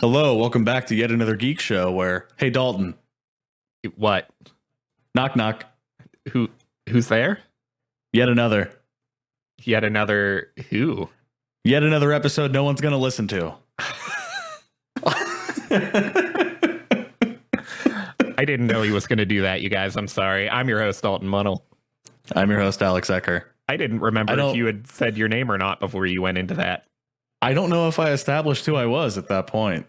Hello, welcome back to yet another geek show where, hey Dalton, What? knock knock, Who's there? yet another Who? yet another episode no one's gonna listen to. I didn't know he was going to do that, you guys. I'm sorry. I'm your host, Dalton Munnell. I'm your host, Alex Ecker. I didn't remember if you had said your name or not before you went into that. I don't know if I established who I was at that point.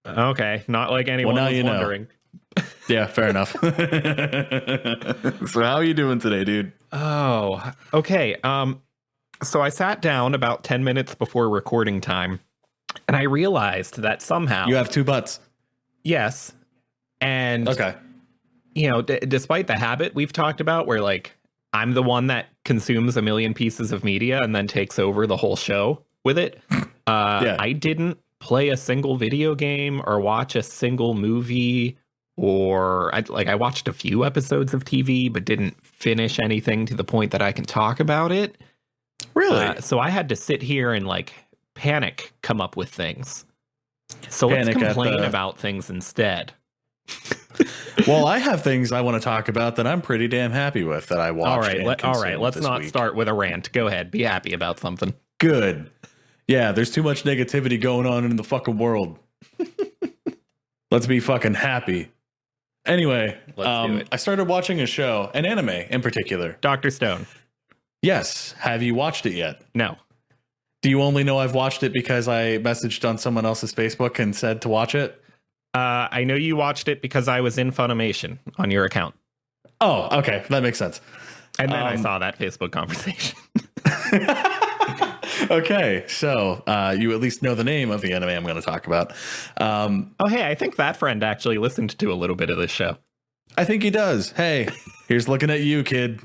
Okay, not like anyone Well, now was you know. wondering. Yeah, fair enough. So how are you doing today, dude? Oh, okay. So I sat down about 10 minutes before recording time, and I realized that somehow... You have two butts. Yes. And, Okay. you know, despite the habit we've talked about where, like, I'm the one that consumes a million pieces of media and then takes over the whole show with it, I didn't play a single video game or watch a single movie, or I watched a few episodes of TV but didn't finish anything to the point that I can talk about it. Really? So I had to sit here and like panic come up with things. So Panic let's complain about things instead. Well, I have things I want to talk about that I'm pretty damn happy with that I watched. All right. Let's not start with a rant. Go ahead. Be happy about something. Good. Yeah, there's too much negativity going on in the fucking world. Let's be fucking happy. Anyway, Let's do it. I started watching a show, an anime in particular. Dr. Stone. Yes. Have you watched it yet? No. Do you only know I've watched it because I messaged on someone else's Facebook and said to watch it? I know you watched it because I was in Funimation on your account. Oh, okay. That makes sense. And then I saw that Facebook conversation. Okay. So you at least know the name of the anime I'm going to talk about. Oh, hey, I think that friend actually listened to a little bit of this show. I think he does. Hey, here's looking at you, kid.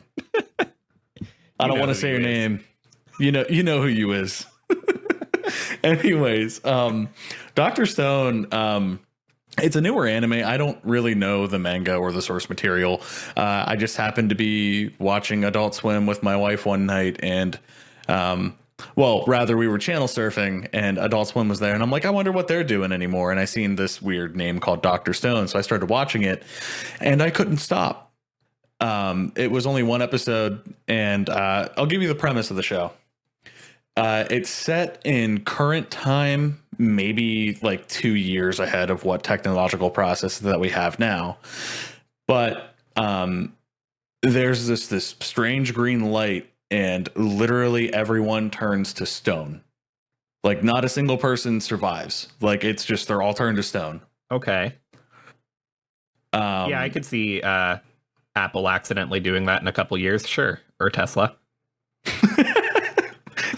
I don't want to say your name. You know who you is. Anyways, Dr. Stone, it's a newer anime. I don't really know the manga or the source material. I just happened to be watching Adult Swim with my wife one night, and well, rather we were channel surfing and Adult Swim was there, and I'm like, I wonder what they're doing anymore. And I seen this weird name called Dr. Stone, so I started watching it, and I couldn't stop. It was only one episode, and I'll give you the premise of the show. It's set in current time, maybe like 2 years ahead of what technological process that we have now. But there's this strange green light, and literally everyone turns to stone. Like not a single person survives. Like it's just they're all turned to stone. Okay. Yeah, I could see Apple accidentally doing that in a couple years, sure, or Tesla.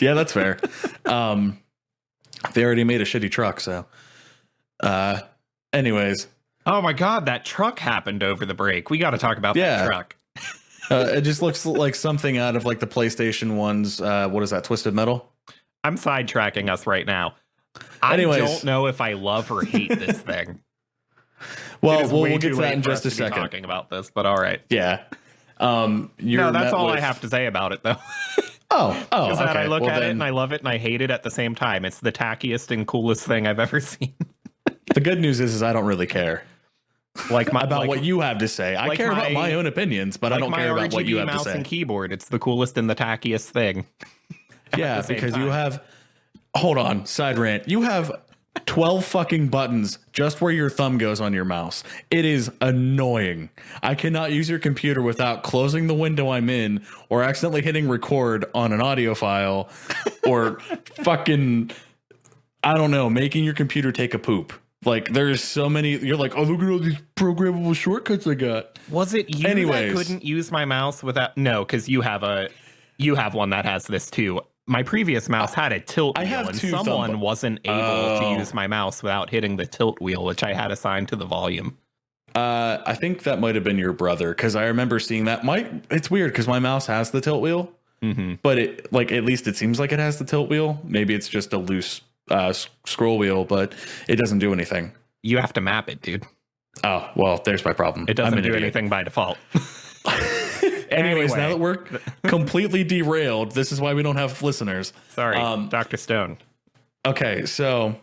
Yeah, that's fair. They already made a shitty truck, so. Anyways. Oh my God, that truck happened over the break. We got to talk about that truck. It just looks like something out of like the PlayStation 1's, what is that, Twisted Metal? I'm sidetracking us right now. Anyways. I don't know if I love or hate this thing. Well, we'll get to that in just a second. Talking about this, but all right. Yeah. No, that's all I have to say about it, though. Okay. That I look at it and I love it and I hate it at the same time. It's the tackiest and coolest thing I've ever seen. The good news is I don't really care. What you have to say. I care about my own opinions, but I don't care about what you have to say. Mouse and keyboard. It's the coolest and the tackiest thing. Yeah, because you have. Hold on, side rant. You have 12 fucking buttons just where your thumb goes on your mouse. It is annoying. I cannot use your computer without closing the window I'm in or accidentally hitting record on an audio file or fucking, I don't know, making your computer take a poop. Like there's so many, you're like, oh, look at all these programmable shortcuts I got. Was it you that couldn't use my mouse without? No, because you have one that has this too. My previous mouse had a tilt wheel, and someone wasn't able to use my mouse without hitting the tilt wheel, which I had assigned to the volume. I think that might have been your brother, because I remember seeing that. It's weird because my mouse has the tilt wheel, but it at least it seems like it has the tilt wheel. Maybe it's just a loose scroll wheel, but it doesn't do anything. You have to map it, dude. Oh, well, there's my problem. It doesn't do anything by default. Anyways, now that we're completely derailed, this is why we don't have listeners. Sorry, Dr. Stone. Okay, so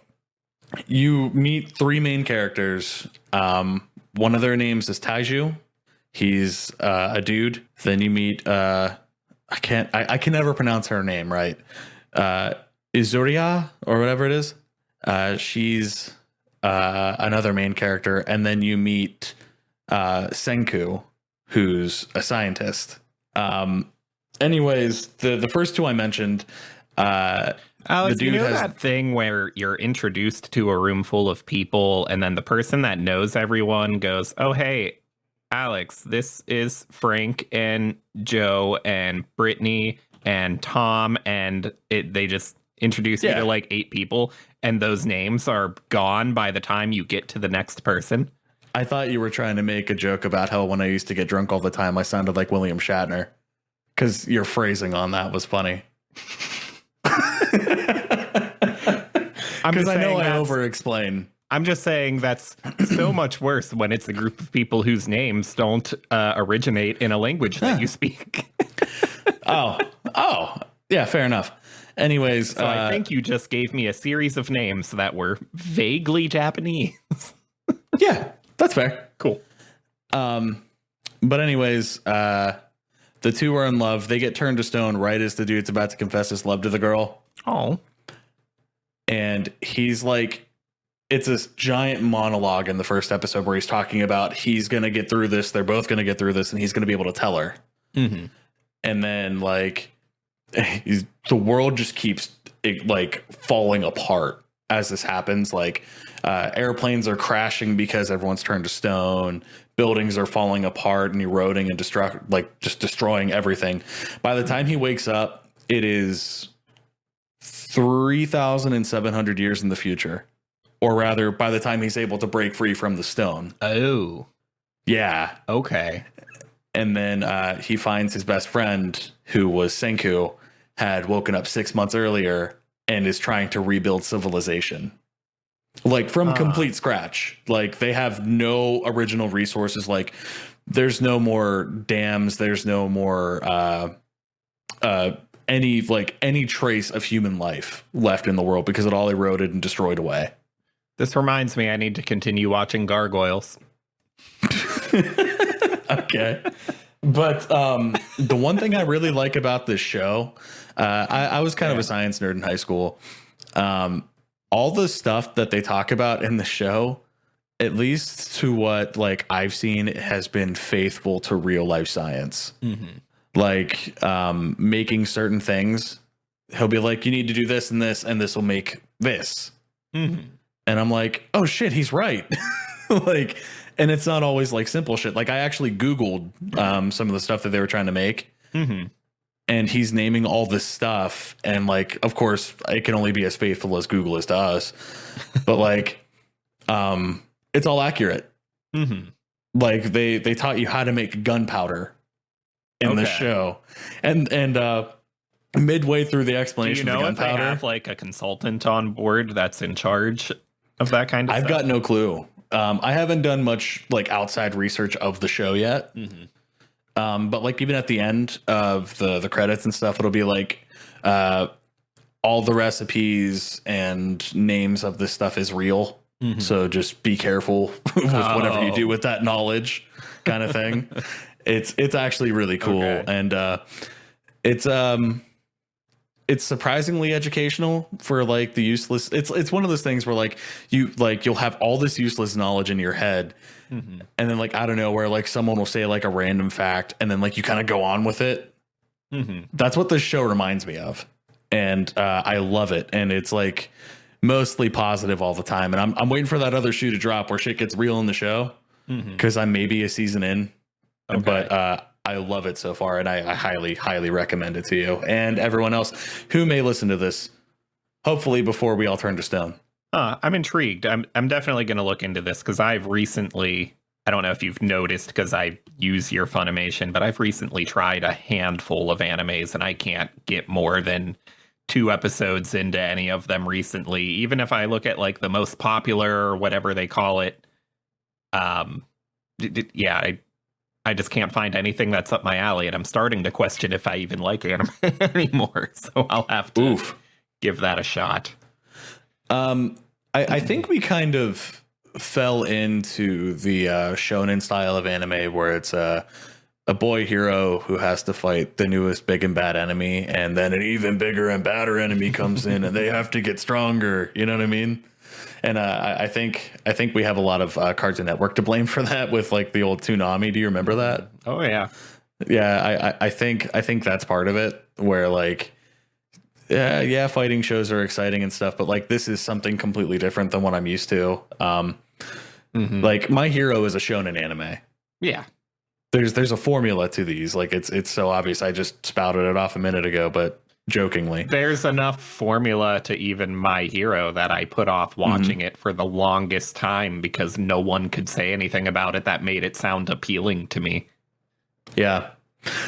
You meet three main characters. One of their names is Taiju. He's a dude. Then you meet I can never pronounce her name right. Izuria or whatever it is. She's another main character, and then you meet Senku, who's a scientist. Anyways, the first two I mentioned. Alex, the you dude know has that thing where you're introduced to a room full of people, and then the person that knows everyone goes, "Oh, hey, Alex, this is Frank and Joe and Brittany and Tom," and they just introduce you to like 8 people, and those names are gone by the time you get to the next person. I thought you were trying to make a joke about how when I used to get drunk all the time, I sounded like William Shatner, because your phrasing on that was funny. Because I know I over-explain. I'm just saying that's so much worse when it's a group of people whose names don't originate in a language that you speak. Oh, yeah, fair enough. Anyways, so I think you just gave me a series of names that were vaguely Japanese. Yeah, that's fair. Cool. But anyways, the two are in love. They get turned to stone right as the dude's about to confess his love to the girl. Oh. And he's like, it's this giant monologue in the first episode where he's talking about he's going to get through this. They're both going to get through this, and he's going to be able to tell her. Mm-hmm. And then like the world just keeps like falling apart as this happens. Like airplanes are crashing because everyone's turned to stone. Buildings are falling apart and eroding and just destroying everything. By the time he wakes up, it is 3,700 years in the future. Or rather, by the time he's able to break free from the stone. Oh. Yeah. Okay. And then he finds his best friend, who was Senku, had woken up 6 months earlier and is trying to rebuild civilization. Like from complete scratch. Like they have no original resources. Like there's no more dams. There's no more any trace of human life left in the world because it all eroded and destroyed away. This reminds me I need to continue watching Gargoyles. Okay. But the one thing I really like about this show, I was kind of a science nerd in high school. All the stuff that they talk about in the show, at least to what like I've seen, has been faithful to real life science. Mm-hmm. Like making certain things, he'll be like, you need to do this, and this will make this. Mm-hmm. And I'm like, oh shit, he's right. Like, and it's not always like simple shit. Like I actually Googled some of the stuff that they were trying to make. Mm-hmm. And he's naming all this stuff. And like, of course, it can only be as faithful as Google is to us. But like, it's all accurate. Mm-hmm. Like they taught you how to make gunpowder in the show. And midway through the explanation, do you know of the gunpowder, if they have like a consultant on board that's in charge of that kind of stuff? I've got no clue. I haven't done much like outside research of the show yet. Mm-hmm. But like even at the end of the credits and stuff, it'll be like all the recipes and names of this stuff is real. Mm-hmm. So just be careful with whatever you do with that knowledge, kind of thing. It's actually really cool. Okay. And it's surprisingly educational for like the useless. It's one of those things where like you'll have all this useless knowledge in your head. Mm-hmm. And then like, I don't know, where like someone will say like a random fact and then like you kind of go on with it. Mm-hmm. That's what this show reminds me of. And I love it. And it's like mostly positive all the time. And I'm waiting for that other shoe to drop where shit gets real in the show. Because I'm maybe a season in. Okay. But I love it so far. And I highly, highly recommend it to you and everyone else who may listen to this, hopefully before we all turn to stone. I'm intrigued. I'm definitely going to look into this because I've recently, I don't know if you've noticed because I use your Funimation, but I've recently tried a handful of animes and I can't get more than 2 episodes into any of them recently. Even if I look at like the most popular or whatever they call it, I just can't find anything that's up my alley, and I'm starting to question if I even like anime anymore. So I'll have to give that a shot. I think we kind of fell into the shonen style of anime where it's a boy hero who has to fight the newest big and bad enemy, and then an even bigger and badder enemy comes in, and they have to get stronger. You know what I mean? And I think we have a lot of Cartoon Network to blame for that with like the old Toonami. Do you remember that? Oh yeah, yeah. I think that's part of it. Where like, yeah, fighting shows are exciting and stuff, but like this is something completely different than what I'm used to. Like My Hero is a shonen anime. Yeah. There's a formula to these. Like it's so obvious. I just spouted it off a minute ago, but jokingly. There's enough formula to even My Hero that I put off watching it for the longest time because no one could say anything about it that made it sound appealing to me. Yeah.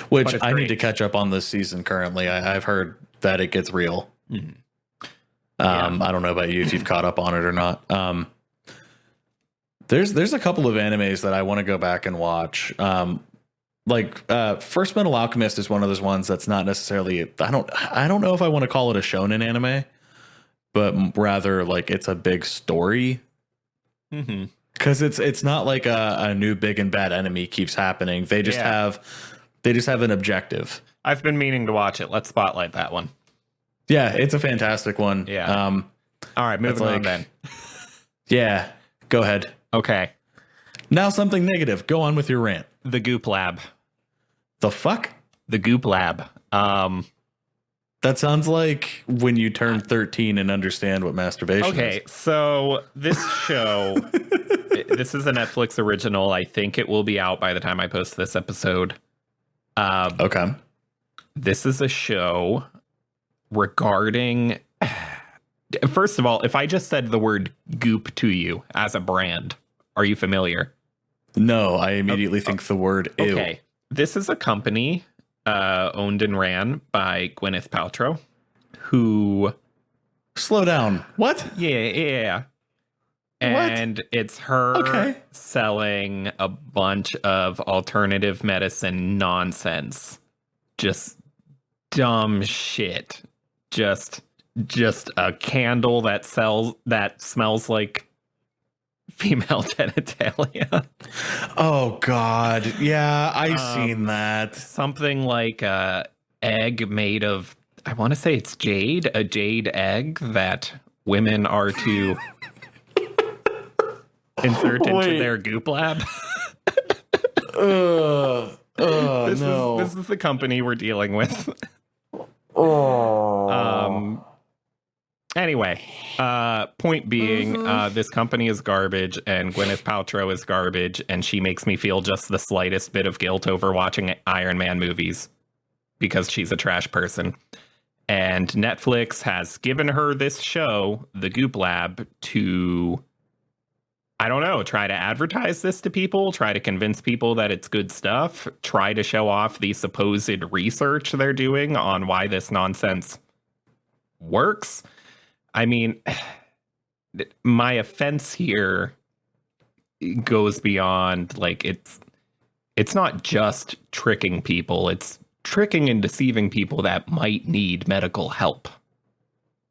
Which I need to catch up on this season currently. I've heard that it gets real. I don't know about you if you've caught up on it or not. There's a couple of animes that I want to go back and watch. First Metal Alchemist is one of those ones that's not necessarily, I don't know if I want to call it a shonen anime, but rather like it's a big story. Because it's not like a new big and bad enemy keeps happening. They just have an objective. I've been meaning to watch it. Let's spotlight that one. Yeah, it's a fantastic one. Yeah. All right, moving on then. Yeah, go ahead. Okay. Now something negative. Go on with your rant. The Goop Lab. The fuck? The Goop Lab. That sounds like when you turn 13 and understand what masturbation is. Okay, so this show, this is a Netflix original. I think it will be out by the time I post this episode. Okay. This is a show regarding... First of all, if I just said the word Goop to you as a brand, are you familiar? No, I immediately think the word ew. Okay. This is a company owned and ran by Gwyneth Paltrow, who... Slow down. What? Yeah. And it's her selling a bunch of alternative medicine nonsense. Just dumb shit. Just a candle that smells like female genitalia. Oh God. Yeah, I've seen that. Something like a egg made of, I want to say it's jade, a jade egg that women are to insert into their Goop Lab. This is the company we're dealing with. Anyway, point being, this company is garbage and Gwyneth Paltrow is garbage, and she makes me feel just the slightest bit of guilt over watching Iron Man movies because she's a trash person. And Netflix has given her this show, The Goop Lab, to, I don't know, try to advertise this to people, try to convince people that it's good stuff, try to show off the supposed research they're doing on why this nonsense works. I mean, my offense here goes beyond, like, it's not just tricking people, it's tricking and deceiving people that might need medical help.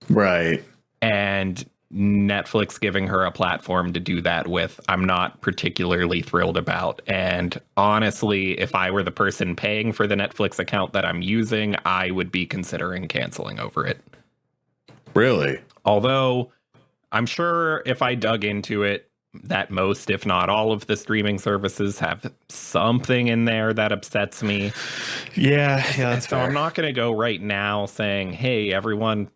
Right. And Netflix giving her a platform to do that with, I'm not particularly thrilled about. And honestly, if I were the person paying for the Netflix account that I'm using, I would be considering canceling over it. Really? Although I'm sure if I dug into it, that most, if not all, of the streaming services have something in there that upsets me. Yeah, that's so fair. I'm not going to go right now saying, hey, everyone,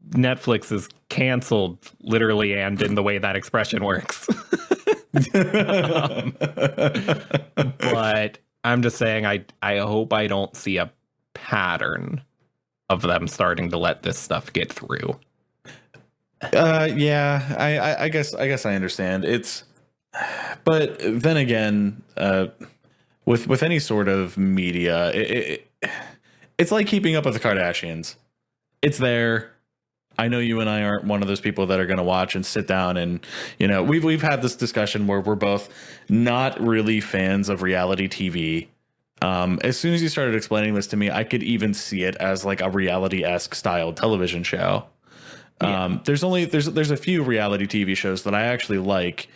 Netflix is canceled, literally, and in the way that expression works. But I'm just saying I hope I don't see a pattern of them starting to let this stuff get through. Yeah, I guess I understand. But then again, with any sort of media, it's like keeping up with the Kardashians. It's there. I know you and I aren't one of those people that are going to watch and sit down and, we've had this discussion where we're both not really fans of reality TV. As soon as you started explaining this to me, I could even see it as like a reality-esque style television show. There's a few reality TV shows that I actually like,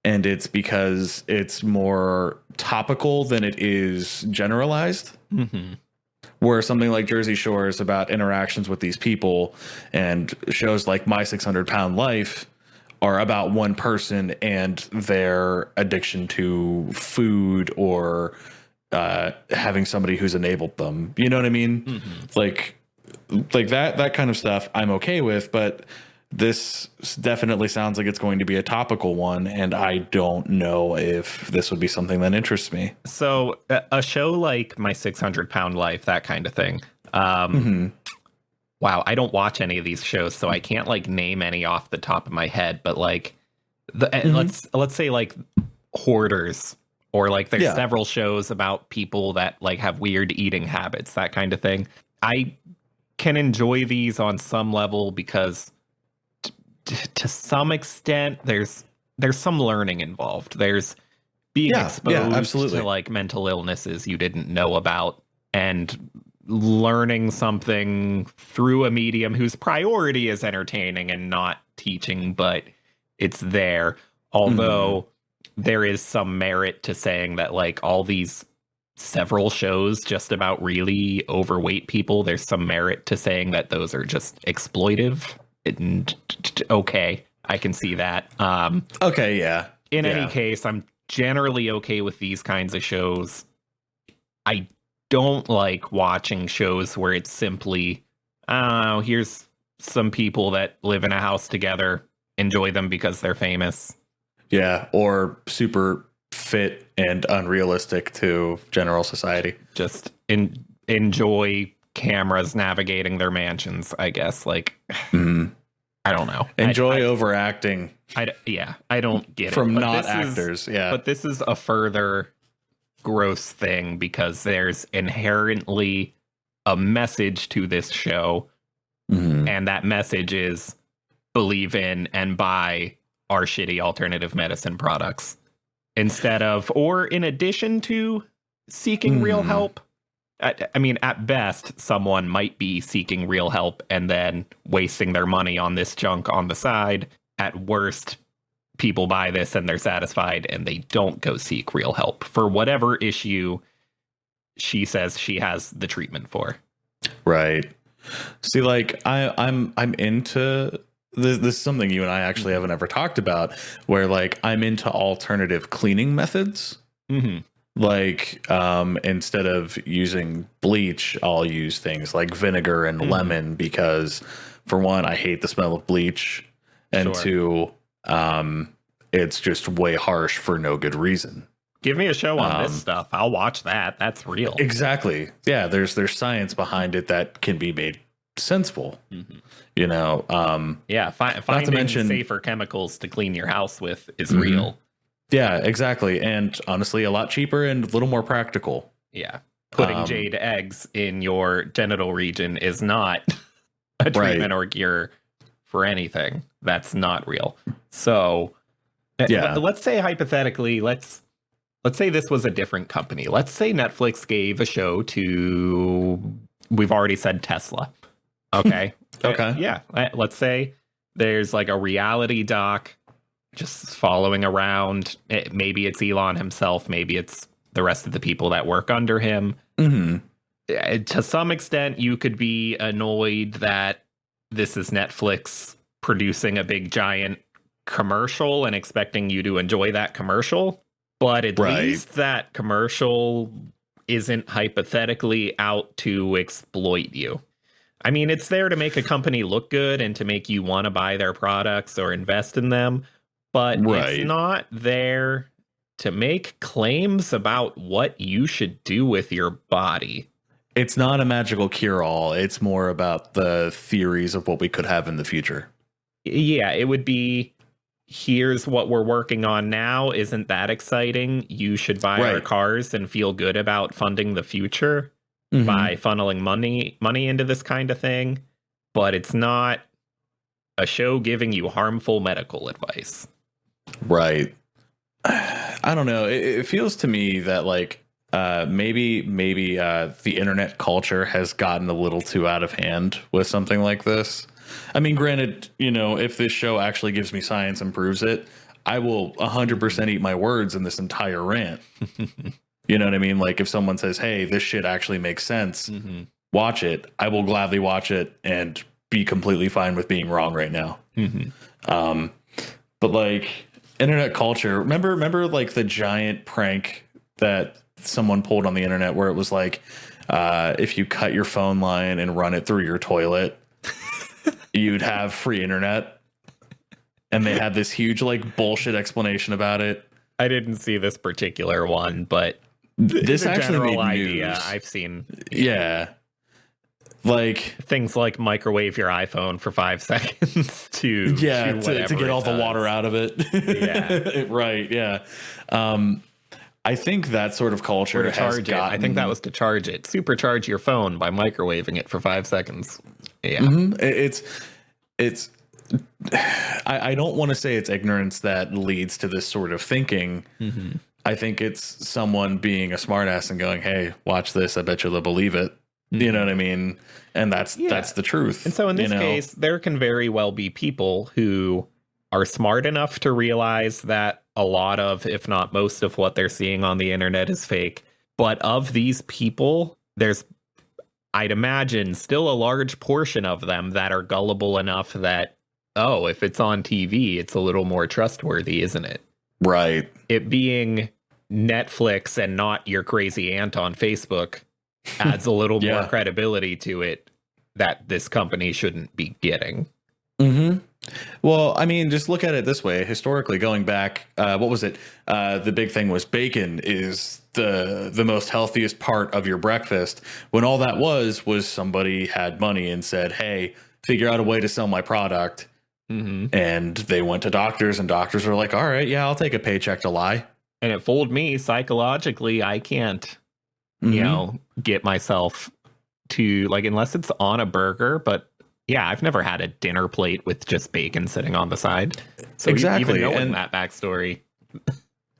and it's because it's more topical than it is generalized. Mm-hmm. Where something like Jersey Shore is about interactions with these people, and shows like My 600-Pound Life are about one person and their addiction to food or having somebody who's enabled them. You know what I mean? Mm-hmm. Like that kind of stuff I'm okay with, but this definitely sounds like it's going to be a topical one, and I don't know if this would be something that interests me. So a show like My 600-Pound Life, that kind of thing. Wow, I don't watch any of these shows, so I can't like name any off the top of my head. But like, let's say like Hoarders, or like there's several shows about people that like have weird eating habits, that kind of thing. I can enjoy these on some level because to some extent there's some learning involved. There's being exposed to like mental illnesses you didn't know about, and learning something through a medium whose priority is entertaining and not teaching, but it's there. Although there is some merit to saying that like all these several shows just about really overweight people, there's some merit to saying that those are just exploitive. Okay, I can see that. Okay, yeah. In any case, I'm generally okay with these kinds of shows. I don't like watching shows where it's simply, I don't know, here's some people that live in a house together, enjoy them because they're famous. Yeah, or super fit and unrealistic to general society. Just enjoy cameras navigating their mansions, I guess. Like, I don't know. Enjoy overacting. I don't get from it. Not actors. But this is a further gross thing because there's inherently a message to this show. And that message is believe in and buy our shitty alternative medicine products instead of, or in addition to, seeking real help. I mean, at best, someone might be seeking real help and then wasting their money on this junk on the side. At worst, people buy this and they're satisfied and they don't go seek real help for whatever issue she says she has the treatment for. Right. See, like I'm into this is something you and I actually haven't ever talked about, where like I'm into alternative cleaning methods. Like instead of using bleach, I'll use things like vinegar and lemon because, for one, I hate the smell of bleach, and two, it's just way harsh for no good reason. Give me a show on this stuff. I'll watch that. That's real. Exactly. Yeah, there's science behind it that can be made sensible. You know. Finding safer chemicals to clean your house with is real. Yeah, exactly. And honestly, a lot cheaper and a little more practical. Yeah. Putting jade eggs in your genital region is not a treatment or cure for anything. That's not real. So, let's say hypothetically, let's say this was a different company. Let's say Netflix gave a show to, we've already said Tesla. Okay. Okay. Let's say there's like a reality doc just following around. Maybe it's Elon himself. Maybe it's the rest of the people that work under him. To some extent, you could be annoyed that this is Netflix producing a big giant commercial and expecting you to enjoy that commercial. But at least that commercial isn't hypothetically out to exploit you. I mean, it's there to make a company look good and to make you want to buy their products or invest in them. But it's not there to make claims about what you should do with your body. It's not a magical cure-all. It's more about the theories of what we could have in the future. Yeah, it would be, here's what we're working on now. Isn't that exciting? You should buy our cars and feel good about funding the future by funneling money into this kind of thing. But it's not a show giving you harmful medical advice. Right. I don't know. It feels to me that like maybe the internet culture has gotten a little too out of hand with something like this. I mean, granted, if this show actually gives me science and proves it, I will 100% eat my words in this entire rant. You know what I mean? Like if someone says, hey, this shit actually makes sense, watch it. I will gladly watch it and be completely fine with being wrong right now. But like internet culture, remember like the giant prank that someone pulled on the internet where it was like, if you cut your phone line and run it through your toilet, you'd have free internet. And they had this huge like bullshit explanation about it. I didn't see this particular one, but this actually made idea news. I've seen. Yeah. Like things like microwave your iPhone for 5 seconds to get all the water out of it. Yeah. Right. Yeah. I think that sort of culture has gotten... I think that was to charge it. Supercharge your phone by microwaving it for 5 seconds. Yeah. It's I don't want to say it's ignorance that leads to this sort of thinking. I think it's someone being a smartass and going, hey, watch this. I bet you'll believe it. You know what I mean? And that's the truth. And so in this case, there can very well be people who are smart enough to realize that a lot of, if not most of what they're seeing on the internet is fake. But of these people, there's, I'd imagine, still a large portion of them that are gullible enough that, oh, if it's on TV, it's a little more trustworthy, isn't it? Right. It being Netflix and not your crazy aunt on Facebook adds a little more credibility to it that this company shouldn't be getting. Well, I mean, just look at it this way. Historically, going back, what was it? The big thing was bacon is the most healthiest part of your breakfast. When all that was somebody had money and said, hey, figure out a way to sell my product. And they went to doctors, and doctors were like, all right, yeah, I'll take a paycheck to lie. And it fooled me psychologically. I can't, get myself to, like, unless it's on a burger. But yeah, I've never had a dinner plate with just bacon sitting on the side. So exactly. Even knowing that backstory.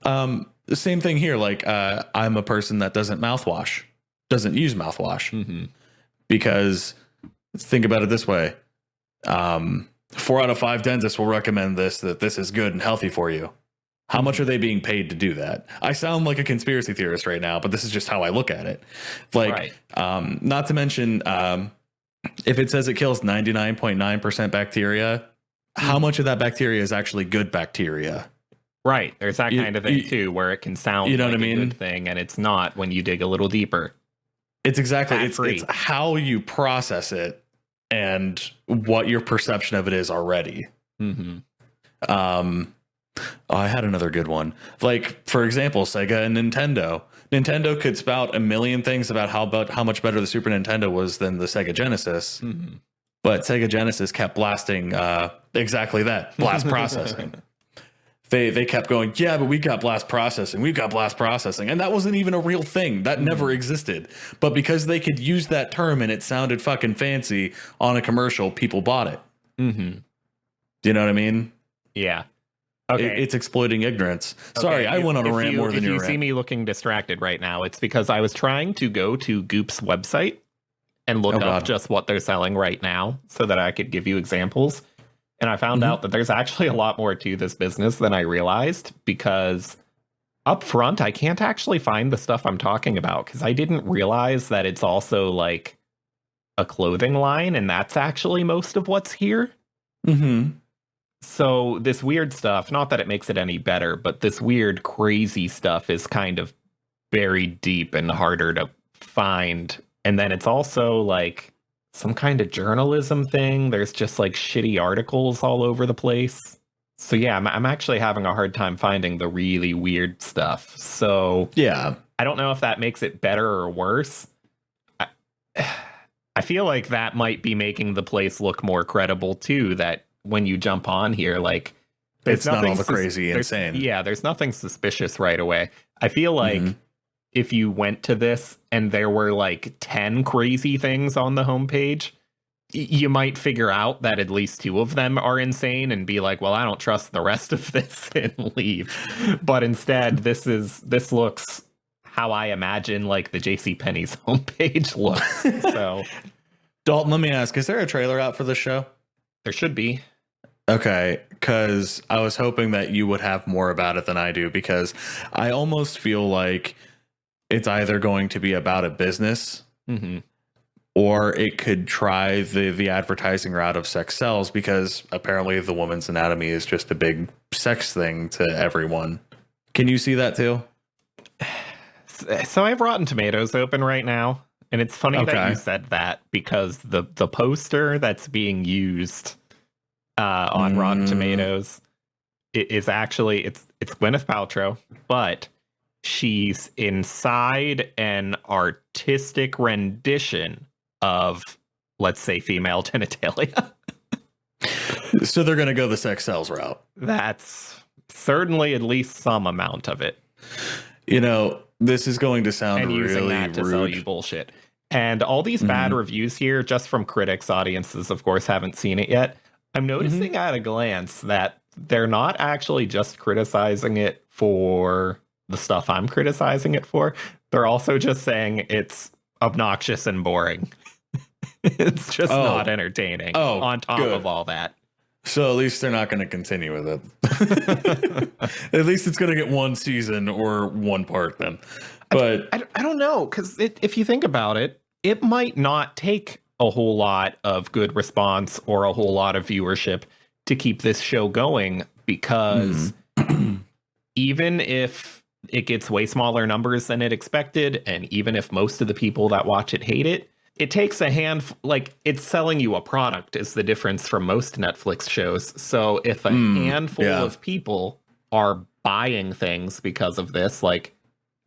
The same thing here. Like, I'm a person that doesn't use mouthwash. Because think about it this way. 4 out of 5 dentists will recommend that this is good and healthy for you. How much are they being paid to do that? I sound like a conspiracy theorist right now, but this is just how I look at it. Like, not to mention, if it says it kills 99.9% bacteria, how much of that bacteria is actually good bacteria? Right. There's that kind of thing too, where it can sound like a good thing, and it's not when you dig a little deeper. It's exactly, it's how you process it and what your perception of it is already. I had another good one. Like, for example, Sega and Nintendo. Nintendo could spout a million things about how much better the Super Nintendo was than the Sega Genesis. But Sega Genesis kept blasting exactly that, blast processing. They kept going, yeah, but we got blast processing. We've got blast processing. And that wasn't even a real thing. That never existed. But because they could use that term and it sounded fucking fancy on a commercial, people bought it. Do you know what I mean? Yeah. Okay. It's exploiting ignorance. Sorry, I went on a rant more than you. If you see me looking distracted right now, it's because I was trying to go to Goop's website and look up just what they're selling right now so that I could give you examples. And I found out that there's actually a lot more to this business than I realized, because up front, I can't actually find the stuff I'm talking about because I didn't realize that it's also like a clothing line, and that's actually most of what's here. So this weird stuff, not that it makes it any better, but this weird, crazy stuff is kind of buried deep and harder to find. And then it's also like some kind of journalism thing. There's just like shitty articles all over the place. So yeah, I'm actually having a hard time finding the really weird stuff. So yeah, I don't know if that makes it better or worse. I feel like that might be making the place look more credible too, that when you jump on here, like, it's not all the crazy insane. Yeah, there's nothing suspicious right away. I feel like if you went to this and there were like 10 crazy things on the homepage, you might figure out that at least 2 of them are insane and be like, well, I don't trust the rest of this, and leave. But instead, this looks how I imagine like the JCPenney's homepage looks. So, Dalton, let me ask, is there a trailer out for this show? There should be. Okay, because I was hoping that you would have more about it than I do, because I almost feel like it's either going to be about a business or it could try the advertising route of sex sells, because apparently the woman's anatomy is just a big sex thing to everyone. Can you see that too? So I have Rotten Tomatoes open right now, and it's funny that you said that, because the poster that's being used on Rotten Tomatoes is actually it's Gwyneth Paltrow, but she's inside an artistic rendition of, let's say, female genitalia. So they're going to go the sex sells route. That's certainly at least some amount of it. You know, this is going to sound and really using that to rude. sell you bullshit. And all these bad reviews here, just from critics, audiences, of course, haven't seen it yet. I'm noticing at a glance that they're not actually just criticizing it for the stuff I'm criticizing it for. They're also just saying it's obnoxious and boring. It's just not entertaining on top of all that. So at least they're not going to continue with it. At least it's going to get one season or one part then. But I don't know, because if you think about it, it might not take a whole lot of good response or a whole lot of viewership to keep this show going, because even if it gets way smaller numbers than it expected, and even if most of the people that watch it hate it, it takes a like, it's selling you a product is the difference from most Netflix shows. So if a handful of people are buying things because of this, like,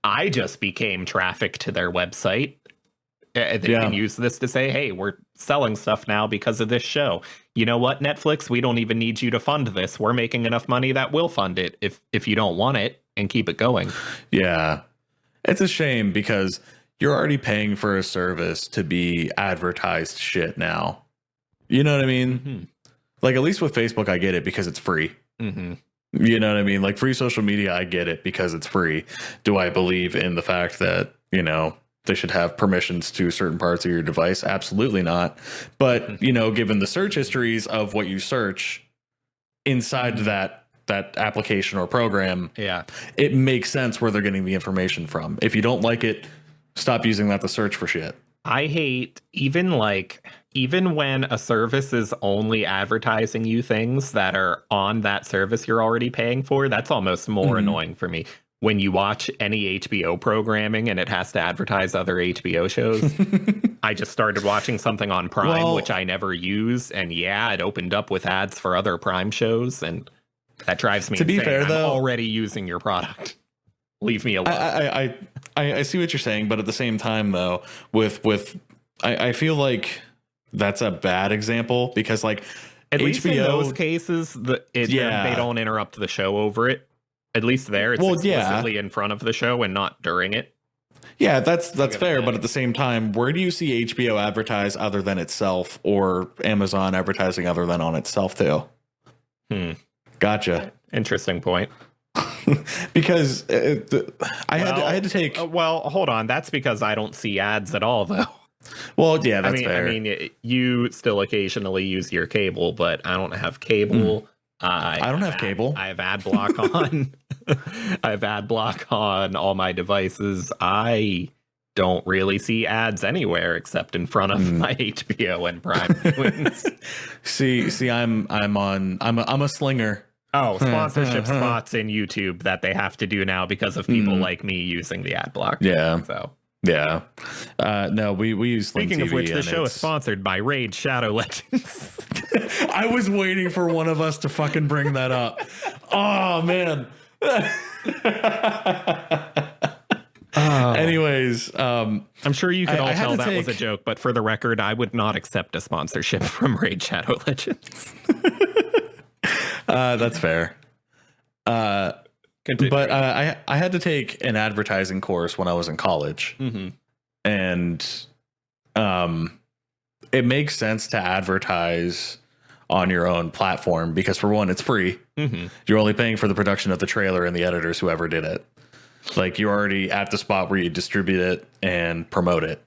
I just became traffic to their website. They can use this to say, hey, we're selling stuff now because of this show. You know what, Netflix? We don't even need you to fund this. We're making enough money that we'll fund it if you don't want it, and keep it going. Yeah. It's a shame, because you're already paying for a service to be advertised shit now. You know what I mean? Like, at least with Facebook, I get it because it's free. You know what I mean? Like, free social media, I get it because it's free. Do I believe in the fact that, you know, they should have permissions to certain parts of your device? Absolutely not. But, you know, given the search histories of what you search inside that application or program, it makes sense where they're getting the information from. If you don't like it, stop using that to search for shit. I hate even when a service is only advertising you things that are on that service you're already paying for. That's almost more annoying for me. When you watch any HBO programming and it has to advertise other HBO shows. I just started watching something on Prime, which I never use. And it opened up with ads for other Prime shows. And that drives me insane. To be fair, though, I'm already using your product. Leave me alone. I see what you're saying, but at the same time, though, I feel like that's a bad example, because, like, at least in those cases, they don't interrupt the show over it. At least there, it's explicitly in front of the show and not during it. Yeah, that's fair. But at the same time, where do you see HBO advertise other than itself, or Amazon advertising other than on itself too? Gotcha. Interesting point. Because I had to take. Well, hold on. That's because I don't see ads at all, though. Well, yeah, that's fair. I mean, you still occasionally use your cable, but I don't have cable. I don't have cable. I have ad block on. I have ad block on all my devices. I don't really see ads anywhere except in front of my HBO and Prime twins. See, I'm a slinger. Oh, sponsorship spots in YouTube that they have to do now because of people like me using the ad block. Yeah. So. Yeah. No, we use Sling Speaking TV, of which, the show is sponsored by Raid Shadow Legends. I was waiting for one of us to fucking bring that up. Oh, man. Anyways, I'm sure you can all tell that was a joke, but for the record, I would not accept a sponsorship from Raid Shadow Legends. That's fair. Continue. But I had to take an advertising course when I was in college, and it makes sense to advertise on your own platform because, for one, it's free. You're only paying for the production of the trailer and the editors, whoever did it. Like, you're already at the spot where you distribute it and promote it.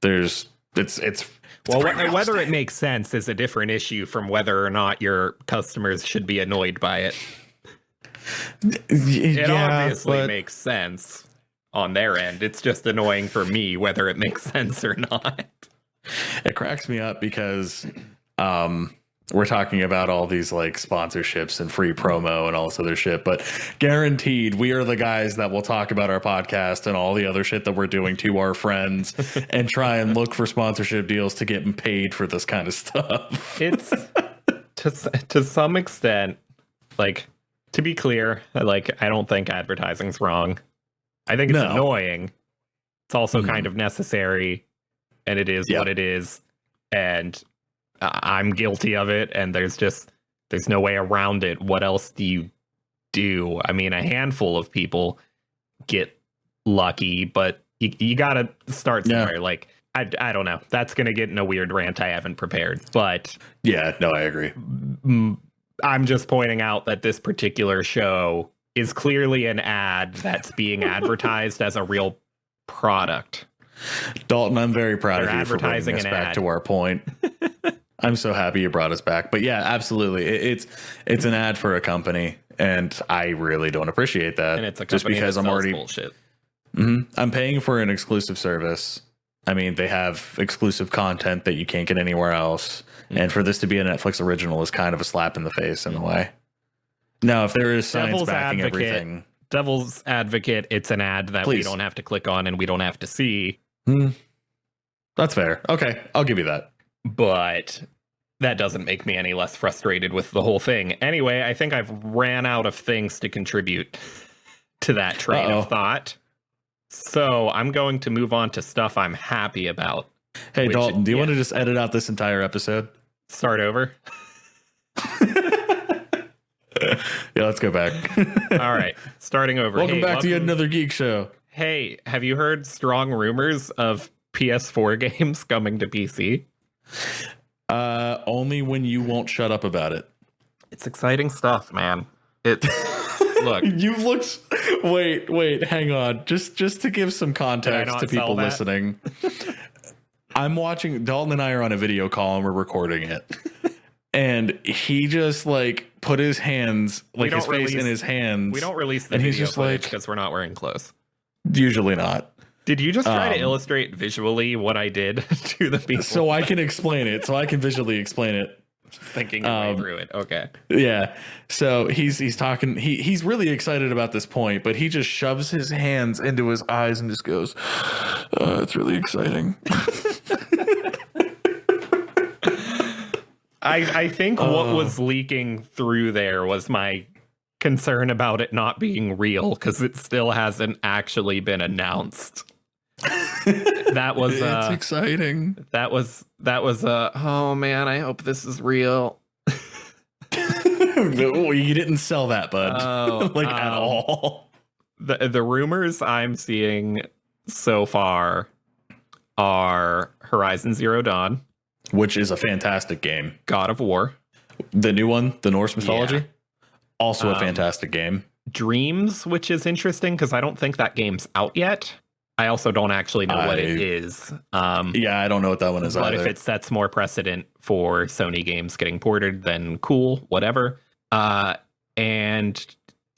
There's it's well, whether it makes sense is a different issue from whether or not your customers should be annoyed by it. It obviously makes sense on their end. It's just annoying for me whether it makes sense or not. It cracks me up because we're talking about all these like sponsorships and free promo and all this other shit, but guaranteed we are the guys that will talk about our podcast and all the other shit that we're doing to our friends and try and look for sponsorship deals to get them paid for this kind of stuff. It's to some extent, like, to be clear, like, I don't think advertising's wrong. I think it's annoying. It's also kind of necessary, and it is what it is. And I'm guilty of it, and there's no way around it. What else do you do? I mean, a handful of people get lucky, but you gotta start somewhere. Like, I don't know. That's gonna get in a weird rant I haven't prepared, but yeah, no, I agree. I'm just pointing out that this particular show is clearly an ad that's being advertised as a real product. Dalton, I'm very proud They're of you for bringing us back to our point. I'm so happy you brought us back. But yeah, absolutely. It's an ad for a company, and I really don't appreciate that. And it's a company just because I'm already bullshit. I'm paying for an exclusive service. I mean, they have exclusive content that you can't get anywhere else. And for this to be a Netflix original is kind of a slap in the face in a way. Now, if there is science backing everything. Devil's advocate, it's an ad that we don't have to click on and we don't have to see. That's fair. Okay, I'll give you that. But that doesn't make me any less frustrated with the whole thing. Anyway, I think I've ran out of things to contribute to that train of thought. So I'm going to move on to stuff I'm happy about. Hey, Dalton, do you want to just edit out this entire episode? Start over? Yeah, let's go back. All right, starting over. Welcome back to yet another geek show. Hey, have you heard strong rumors of PS4 games coming to PC? Only when you won't shut up about it. It's exciting stuff, man. Look, you've looked. Wait, hang on. Just to give some context to people listening. I'm watching. Dalton and I are on a video call and we're recording it. And he just like put his hands, like his face in his hands. We don't release the video footage because we're not wearing clothes. Usually not. Did you just try to illustrate visually what I did to the people? So I can explain it. So I can visually explain it. Thinking your way through it. Okay. Yeah. So he's talking. He's really excited about this point, but he just shoves his hands into his eyes and just goes, "It's really exciting." I think what was leaking through there was my concern about it not being real because it still hasn't actually been announced. That was it's exciting. That was oh man, I hope this is real. You didn't sell that, bud. At all. The rumors I'm seeing so far are Horizon Zero Dawn, which is a fantastic game. God of War, the new one, the Norse mythology, also a fantastic game. Dreams, which is interesting because I don't think that game's out yet. I also don't actually know what it is. Yeah, I don't know what that one is but either. If it sets more precedent for Sony games getting ported, then cool, whatever. And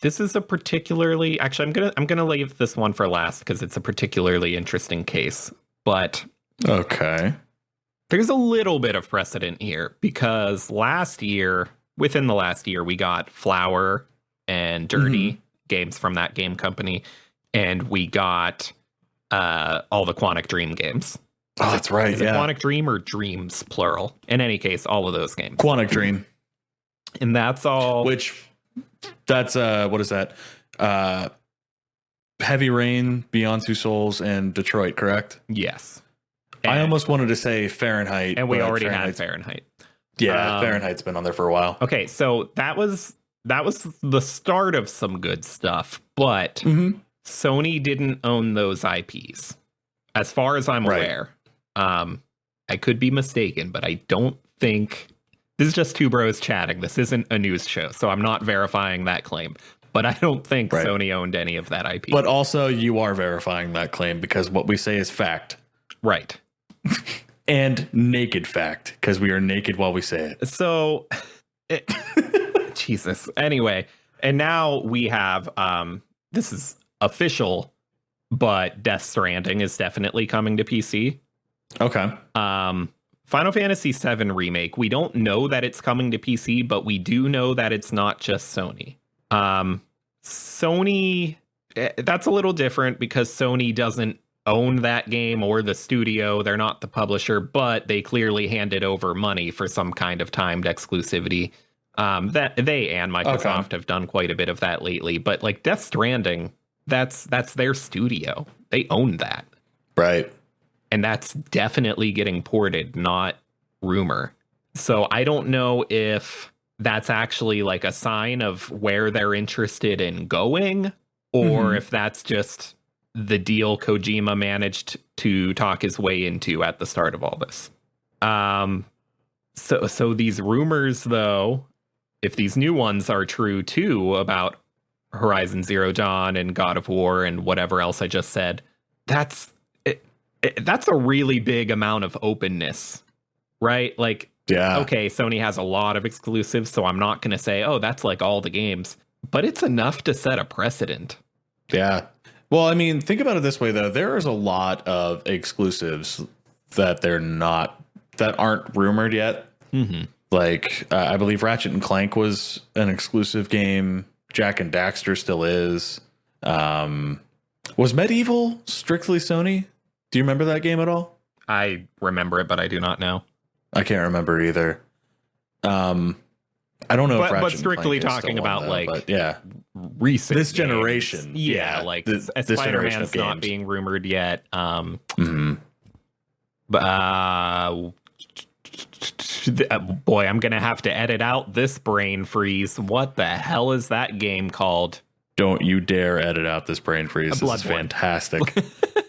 this is a particularly actually I'm gonna leave this one for last because it's a particularly interesting case. But okay, there's a little bit of precedent here because within the last year, we got Flower and Dirty games from that game company, and we got all the Quantic Dream games. Oh, that's right. Is it Quantic Dream or Dreams plural? In any case, all of those games. Quantic Dream. And that's all. That's what is that? Heavy Rain, Beyond Two Souls, and Detroit, correct? Yes. I almost wanted to say Fahrenheit. And we already had Fahrenheit. Yeah, Fahrenheit's been on there for a while. Okay, so that was the start of some good stuff, but Sony didn't own those IPs, as far as I'm aware. I could be mistaken, but I don't think this is just two bros chatting. This isn't a news show, so I'm not verifying that claim. But I don't think Sony owned any of that IP. But also, you are verifying that claim because what we say is fact. Right. And naked fact, because we are naked while we say it. So, Jesus. Anyway, and now we have, this is official, but Death Stranding is definitely coming to PC. Okay. Final Fantasy VII Remake, we don't know that it's coming to PC, but we do know that it's not just Sony. Sony, that's a little different because Sony doesn't own that game or the studio. They're not the publisher, but they clearly handed over money for some kind of timed exclusivity. That they and Microsoft have done quite a bit of that lately. But like Death Stranding, that's their studio. They own that. Right. And that's definitely getting ported, not rumor. So I don't know if that's actually like a sign of where they're interested in going, or if that's just the deal Kojima managed to talk his way into at the start of all this. So these rumors, though, if these new ones are true too about Horizon Zero Dawn and God of War and whatever else I just said, that's a really big amount of openness, right? Like, yeah, okay, Sony has a lot of exclusives, so I'm not going to say, oh, that's like all the games, but it's enough to set a precedent. Yeah. Well, I mean, think about it this way, though. There is a lot of exclusives that aren't rumored yet. Mm-hmm. Like, I believe Ratchet and Clank was an exclusive game. Jak and Daxter still is. Was Medieval strictly Sony? Do you remember that game at all? I remember it, but I do not know. I can't remember either. I don't know if Ratchet but strictly and Clank talking is still about on, though, like but yeah, recent this games. generation. Yeah, like this Spider-Man's generation of not games. being rumored yet. Boy, I'm gonna have to edit out this brain freeze. What the hell is that game called? Don't you dare edit out this brain freeze. This is fantastic.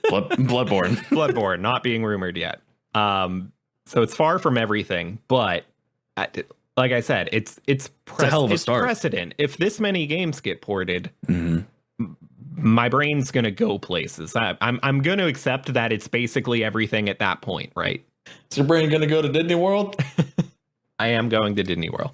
Bloodborne. Bloodborne, not being rumored yet. So it's far from everything, but like I said, it's a hell of a start. Precedent. If this many games get ported, my brain's gonna go places. I'm gonna accept that it's basically everything at that point, right? Is your brain gonna go to Disney World? I am going to Disney World.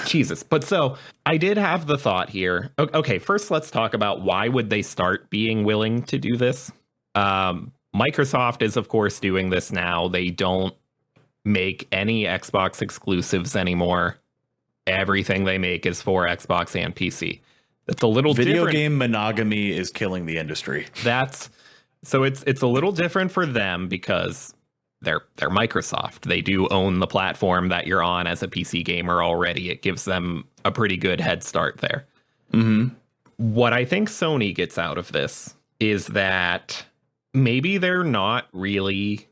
Jesus. But so I did have the thought here. Okay, first let's talk about why would they start being willing to do this? Microsoft is, of course, doing this now. They don't make any Xbox exclusives anymore. Everything they make is for Xbox and PC. That's a little different. Video game monogamy is killing the industry. So it's a little different for them because they're Microsoft. They do own the platform that you're on as a PC gamer already. It gives them a pretty good head start there. What I think Sony gets out of this is that maybe they're not really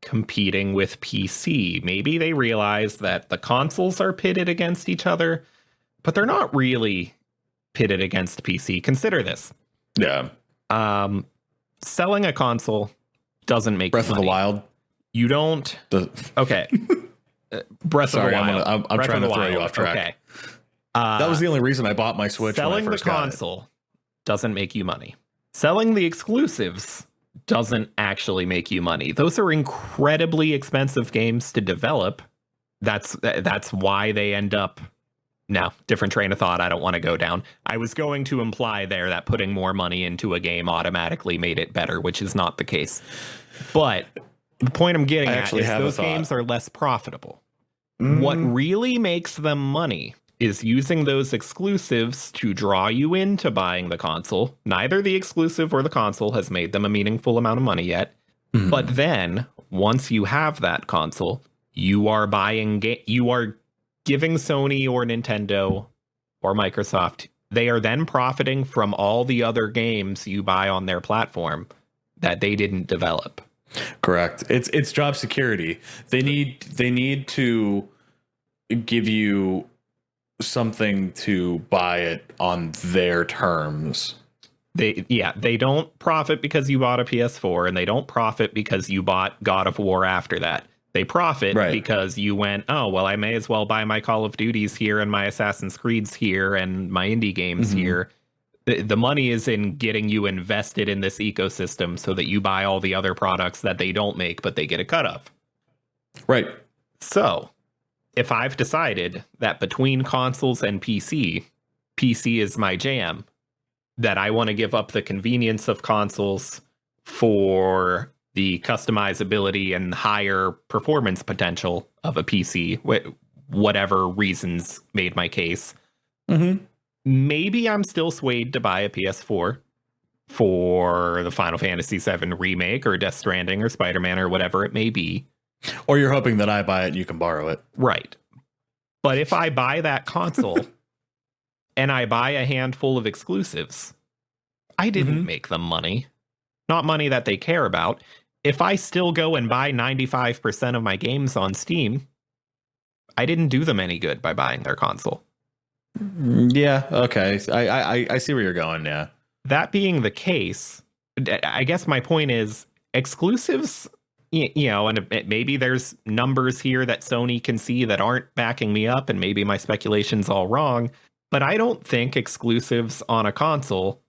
competing with PC. Maybe they realize that the consoles are pitted against each other, but they're not really pitted against PC. Consider this. Yeah. Selling a console doesn't make Breath of the Wild. You don't. Okay. Breath of the Wild. I'm trying to throw you off track. Okay. That was the only reason I bought my Switch. Selling when I first the got console doesn't make you money. Selling the exclusives doesn't actually make you money. Those are incredibly expensive games to develop. That's why they end up. No, different train of thought. I don't want to go down. I was going to imply there that putting more money into a game automatically made it better, which is not the case. But the point I'm getting at is those games are less profitable. What really makes them money is using those exclusives to draw you into buying the console. Neither the exclusive or the console has made them a meaningful amount of money yet. But then, once you have that console, you are giving Sony or Nintendo or Microsoft, they are then profiting from all the other games you buy on their platform that they didn't develop. Correct. It's job security. They need to give you something to buy it on their terms. They don't profit because you bought a PS4, and they don't profit because you bought God of War after that. They profit because you went, oh, well, I may as well buy my Call of Duties here and my Assassin's Creeds here and my indie games here. The money is in getting you invested in this ecosystem so that you buy all the other products that they don't make, but they get a cut of. Right. So if I've decided that between consoles and PC is my jam, that I want to give up the convenience of consoles for the customizability and higher performance potential of a PC, whatever reasons made my case, maybe I'm still swayed to buy a PS4 for the Final Fantasy VII Remake or Death Stranding or Spider-Man or whatever it may be. Or you're hoping that I buy it and you can borrow it. Right. But if I buy that console and I buy a handful of exclusives, I didn't make them money. Not money that they care about. If I still go and buy 95% of my games on Steam, I didn't do them any good by buying their console. Yeah, okay. I see where you're going, yeah. That being the case, I guess my point is exclusives, you know, and maybe there's numbers here that Sony can see that aren't backing me up, and maybe my speculation's all wrong, but I don't think exclusives on a console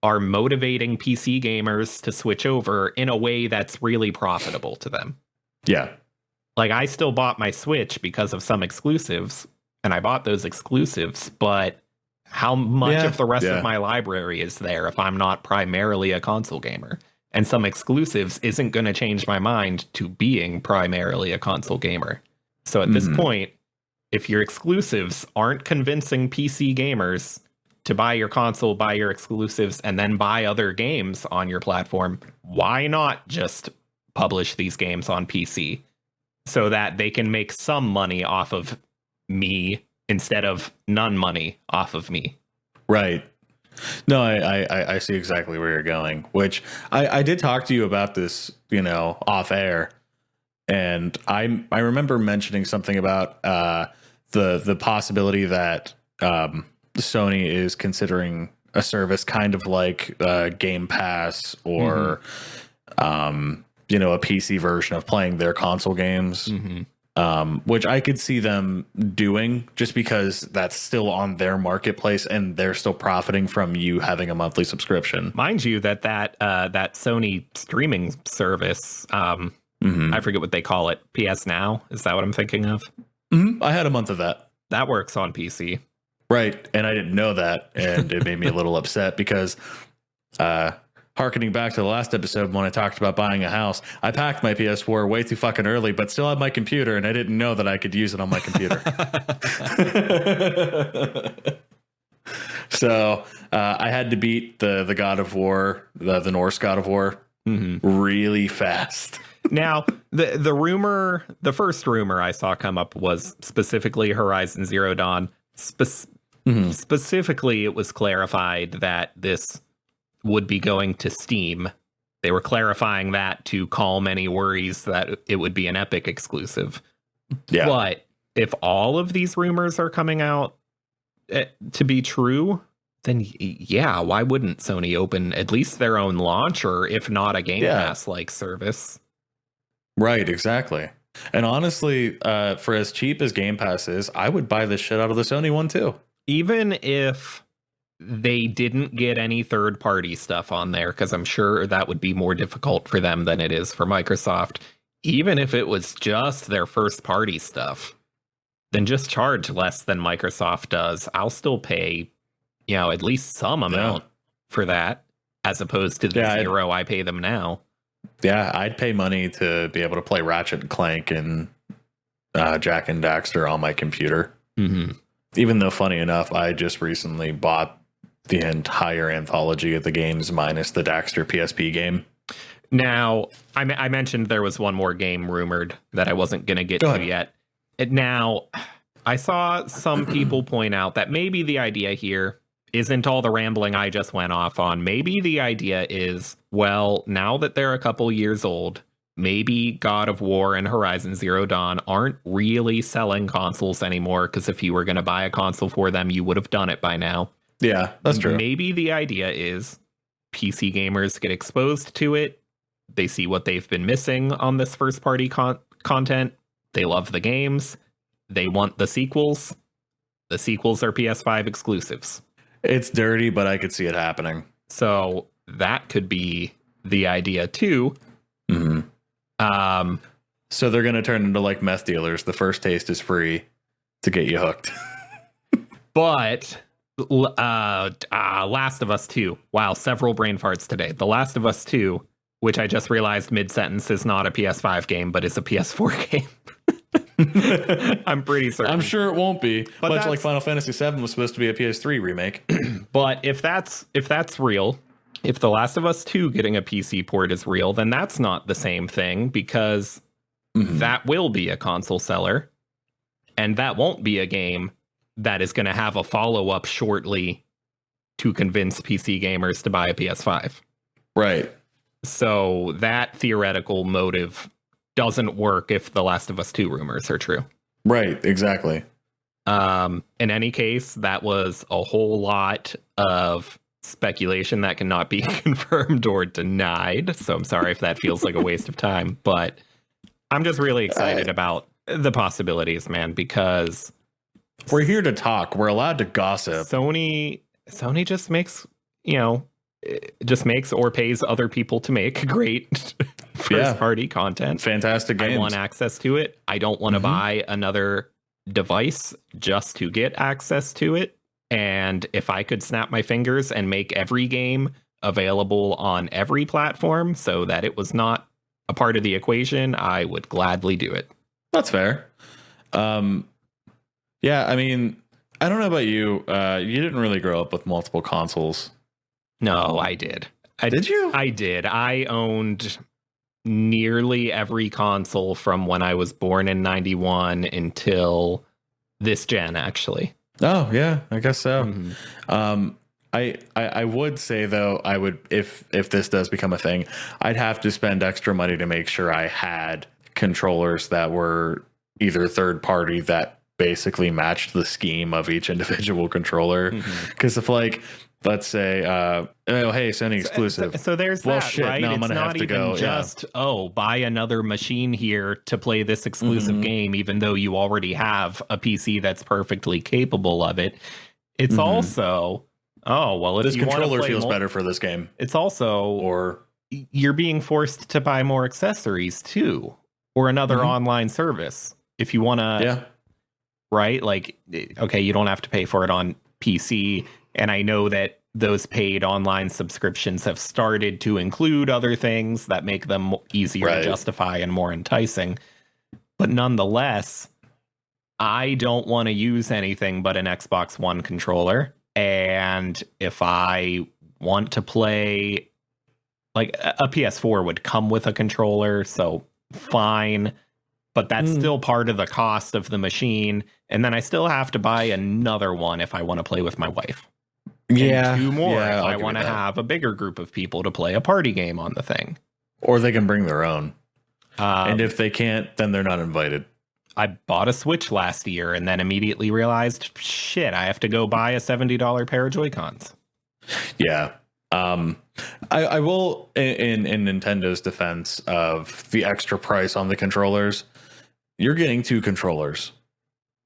are motivating PC gamers to switch over in a way that's really profitable to them. Yeah. Like, I still bought my Switch because of some exclusives, and I bought those exclusives, but how much of the rest of my library is there if I'm not primarily a console gamer? And some exclusives isn't going to change my mind to being primarily a console gamer. So at this point, if your exclusives aren't convincing PC gamers to buy your console, buy your exclusives, and then buy other games on your platform, why not just publish these games on PC so that they can make some money off of me instead of none money off of me? Right. No, I see exactly where you're going, which I did talk to you about this, you know, off air. And I remember mentioning something about the possibility that Sony is considering a service kind of like Game Pass or, you know, a PC version of playing their console games. Which I could see them doing just because that's still on their marketplace and they're still profiting from you having a monthly subscription. Mind you, that Sony streaming service, I forget what they call it, PS Now, is that what I'm thinking of? I had a month of that. That works on PC. Right, and I didn't know that, and it made me a little upset because harkening back to the last episode when I talked about buying a house, I packed my PS4 way too fucking early, but still had my computer, and I didn't know that I could use it on my computer. So I had to beat the God of War, the Norse God of War, really fast. Now, the first rumor I saw come up was specifically Horizon Zero Dawn. Specifically, it was clarified that this would be going to Steam. They were clarifying that to calm any worries that it would be an Epic exclusive. Yeah. But if all of these rumors are coming out to be true, then yeah, why wouldn't Sony open at least their own launch, or if not a Game Pass-like service? Right, exactly. And honestly, for as cheap as Game Pass is, I would buy the shit out of the Sony one too. Even if they didn't get any third-party stuff on there, because I'm sure that would be more difficult for them than it is for Microsoft. Even if it was just their first-party stuff, then just charge less than Microsoft does. I'll still pay, you know, at least some amount for that, as opposed to the zero I pay them now. Yeah, I'd pay money to be able to play Ratchet and Clank and Jak and Daxter on my computer. Even though, funny enough, I just recently bought the entire anthology of the games minus the Daxter PSP game. Now, I mentioned there was one more game rumored that I wasn't going to get to yet. Now, I saw some people point out that maybe the idea here isn't all the rambling I just went off on. Maybe the idea is, well, now that they're a couple years old, maybe God of War and Horizon Zero Dawn aren't really selling consoles anymore, because if you were going to buy a console for them, you would have done it by now. Yeah, that's true. Maybe the idea is PC gamers get exposed to it. They see what they've been missing on this first-party content. They love the games. They want the sequels. The sequels are PS5 exclusives. It's dirty, but I could see it happening. So that could be the idea too. So they're going to turn into like meth dealers. The first taste is free to get you hooked. But Last of Us 2. Wow, several brain farts today. The Last of Us 2, which I just realized mid-sentence is not a PS5 game, but is a PS4 game. I'm pretty certain. I'm sure it won't be. But much like Final Fantasy VII was supposed to be a PS3 remake. But if that's real, if The Last of Us 2 getting a PC port is real, then that's not the same thing, because that will be a console seller, and that won't be a game that is going to have a follow-up shortly to convince PC gamers to buy a PS5. Right. So that theoretical motive doesn't work if The Last of Us 2 rumors are true. Right, exactly. In any case, that was a whole lot of speculation that cannot be confirmed or denied. So I'm sorry if that feels like a waste of time, but I'm just really excited about the possibilities, man, because we're here to talk. We're allowed to gossip. Sony just makes, just makes or pays other people to make great first party content. Fantastic games. I want access to it. I don't want to buy another device just to get access to it. And if I could snap my fingers and make every game available on every platform so that it was not a part of the equation, I would gladly do it. That's fair. Yeah, I mean, I don't know about you. You didn't really grow up with multiple consoles. No, I did. Did you? I did. I owned nearly every console from when I was born in 91 until this gen, actually. Oh, yeah, I guess so. I would say, though, I would, if this does become a thing, I'd have to spend extra money to make sure I had controllers that were either third party that basically matched the scheme of each individual controller. Because if, like, let's say, oh, hey, Sony exclusive. So there's that, shit, right? No, I'm it's gonna not have to even go, just, buy another machine here to play this exclusive game, even though you already have a PC that's perfectly capable of it. It's also, if this you controller feels better for this game. It's also, you're being forced to buy more accessories too, or another online service if you want to. Right? Like, okay, you don't have to pay for it on PC. And I know that those paid online subscriptions have started to include other things that make them easier to justify and more enticing. But nonetheless, I don't want to use anything but an Xbox One controller. And if I want to play, like, a PS4 would come with a controller, so fine. But that's still part of the cost of the machine. And then I still have to buy another one if I want to play with my wife. And two more if I want to have a bigger group of people to play a party game on the thing. Or they can bring their own. And if they can't, then they're not invited. I bought a Switch last year and then immediately realized, shit, I have to go buy a $70 pair of Joy-Cons. Yeah. I will, in Nintendo's defense of the extra price on the controllers, you're getting two controllers.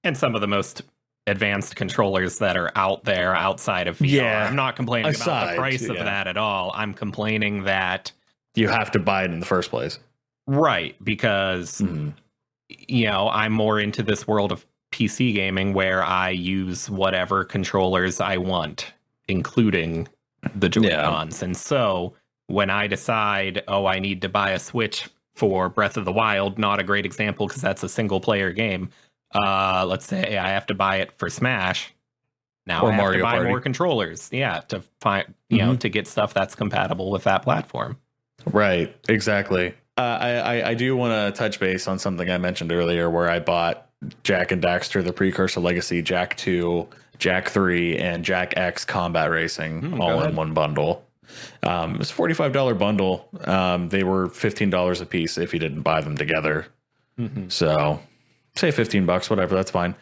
And some of the most advanced controllers that are out there outside of VR. Yeah, I'm not complaining about the price of that at all. I'm complaining that you have to buy it in the first place. Right, because, I'm more into this world of PC gaming where I use whatever controllers I want, including the Joy-Cons. And so when I decide, I need to buy a Switch for Breath of the Wild, not a great example because that's a single player game. Let's say I have to buy it for Smash. Now or I have Mario to buy Party. More controllers. Yeah, to find to get stuff that's compatible with that platform. Right, exactly. I do want to touch base on something I mentioned earlier where I bought Jak and Daxter, the Precursor Legacy, Jak 2, Jak 3, and Jak X Combat Racing all in one bundle. It was a $45 bundle. They were $15 a piece if you didn't buy them together. So say $15, whatever, that's fine.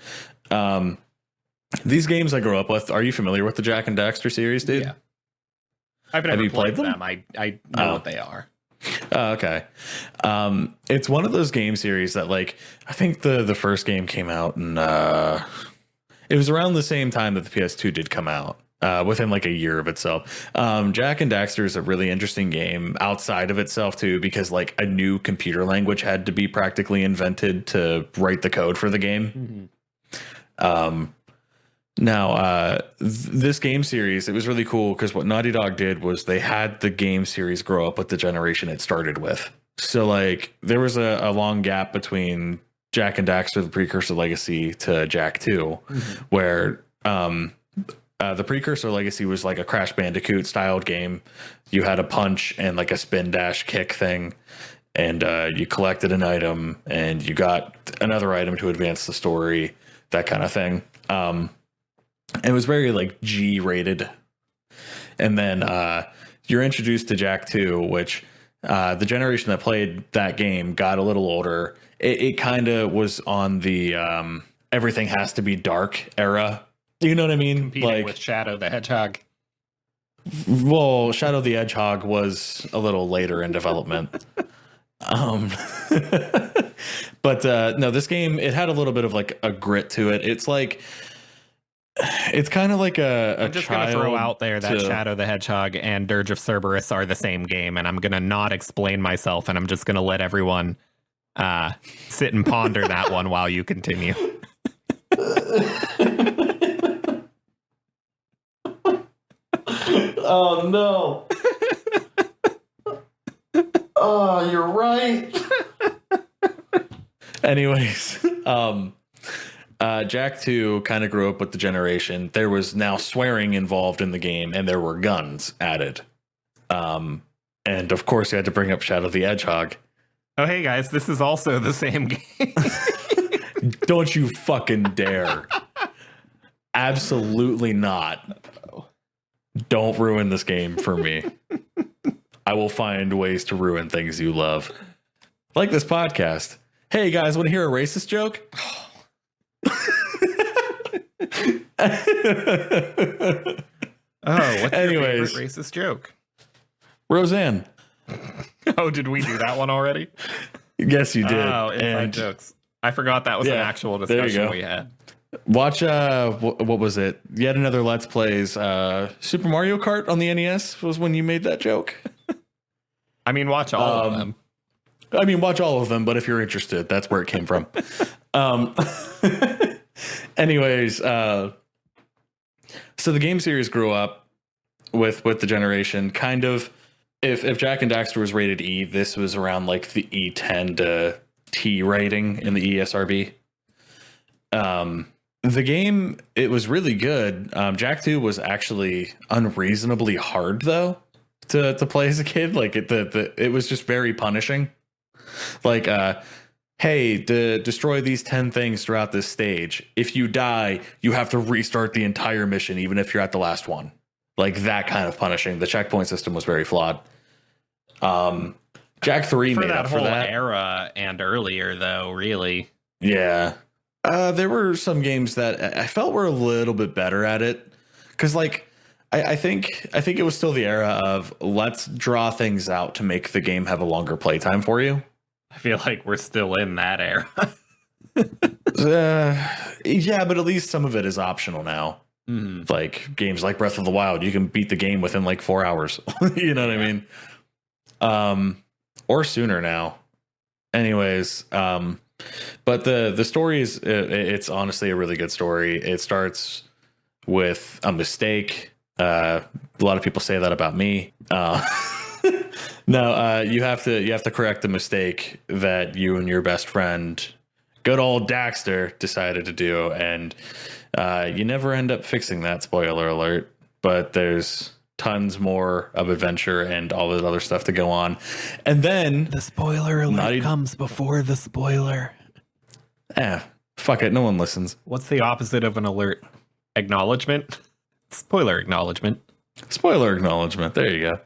These games I grew up with, are you familiar with the Jak and Daxter series, dude? Yeah. Have you played them? I know what they are. Okay. It's one of those game series that, like, I think the first game came out in it was around the same time that the PS2 did come out. within like a year of itself. Jak and Daxter is a really interesting game outside of itself too, because like a new computer language had to be practically invented to write the code for the game. Now, this game series, it was really cool because what Naughty Dog did was they had the game series grow up with the generation it started with. So like there was a long gap between Jak and Daxter, the precursor legacy, to Jak 2, where the precursor legacy was like a Crash Bandicoot styled game. You had a punch and like a spin dash kick thing, and you collected an item and you got another item to advance the story, that kind of thing. It was very like G rated. And then you're introduced to Jak 2, which the generation that played that game got a little older. It kind of was on the everything has to be dark era. You know what I mean? Competing like with Shadow the Hedgehog. Well, Shadow the Hedgehog was a little later in development. But no, this game, it had a little bit of like a grit to it. It's like, it's kind of like I'm just going to throw out there that Shadow the Hedgehog and Dirge of Cerberus are the same game, and I'm going to not explain myself, and I'm just going to let everyone sit and ponder that one while you continue. Oh no. Oh, you're right. Anyways, Jak 2 kind of grew up with the generation. There was now swearing involved in the game, and there were guns added. And of course, you had to bring up Shadow the Hedgehog. Oh, hey guys, this is also the same game. Don't you fucking dare. Absolutely not. Don't ruin this game for me. I will find ways to ruin things you love. Like this podcast. Hey guys, want to hear a racist joke? What's your favorite racist joke? Roseanne. Oh, did we do that one already? Yes, you did. Oh, inside jokes. I forgot that was an actual discussion we had. Watch, what was it? Yet another Let's Plays. Super Mario Kart on the NES was when you made that joke. I mean, watch all of them. I mean, watch all of them, but if you're interested, that's where it came from. Anyways, so the game series grew up with the generation. Kind of, if Jak and Daxter was rated E, this was around like the E10 to T rating in the ESRB. The game, it was really good. Jak 2 was actually unreasonably hard though to play as a kid. Like it was just very punishing. Like, hey, destroy these 10 things throughout this stage. If you die, you have to restart the entire mission, even if you're at the last one. Like that kind of punishing. The checkpoint system was very flawed. Jak 3 made up for that era and earlier, though. Really, yeah. There were some games that I felt were a little bit better at it, because like I think it was still the era of let's draw things out to make the game have a longer playtime for you. I feel like we're still in that era. Yeah, but at least some of it is optional now. Mm-hmm. Like games like Breath of the Wild, you can beat the game within like 4 hours. You know what I mean? Or sooner now. Anyways, but the story is it's honestly a really good story. It starts with a mistake. A lot of people say that about me. No, you have to correct the mistake that you and your best friend, good old Daxter, decided to do, and you never end up fixing that. Spoiler alert! But there's tons more of adventure and all this other stuff to go on, and then the spoiler alert comes before the spoiler. Fuck it, no one listens. What's the opposite of an alert? Acknowledgement. Spoiler acknowledgement. Spoiler acknowledgement. There you go.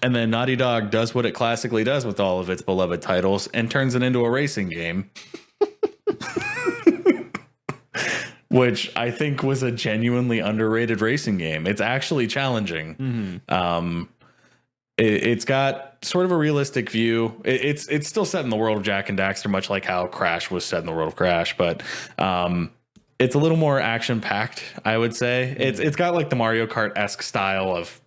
And then Naughty Dog does what it classically does with all of its beloved titles and turns it into a racing game. Which I think was a genuinely underrated racing game. It's actually challenging. Mm-hmm. It's got sort of a realistic view. It's still set in the world of Jak and Daxter, much like how Crash was set in the world of Crash. But it's a little more action packed, I would say. It's got like the Mario Kart-esque style of,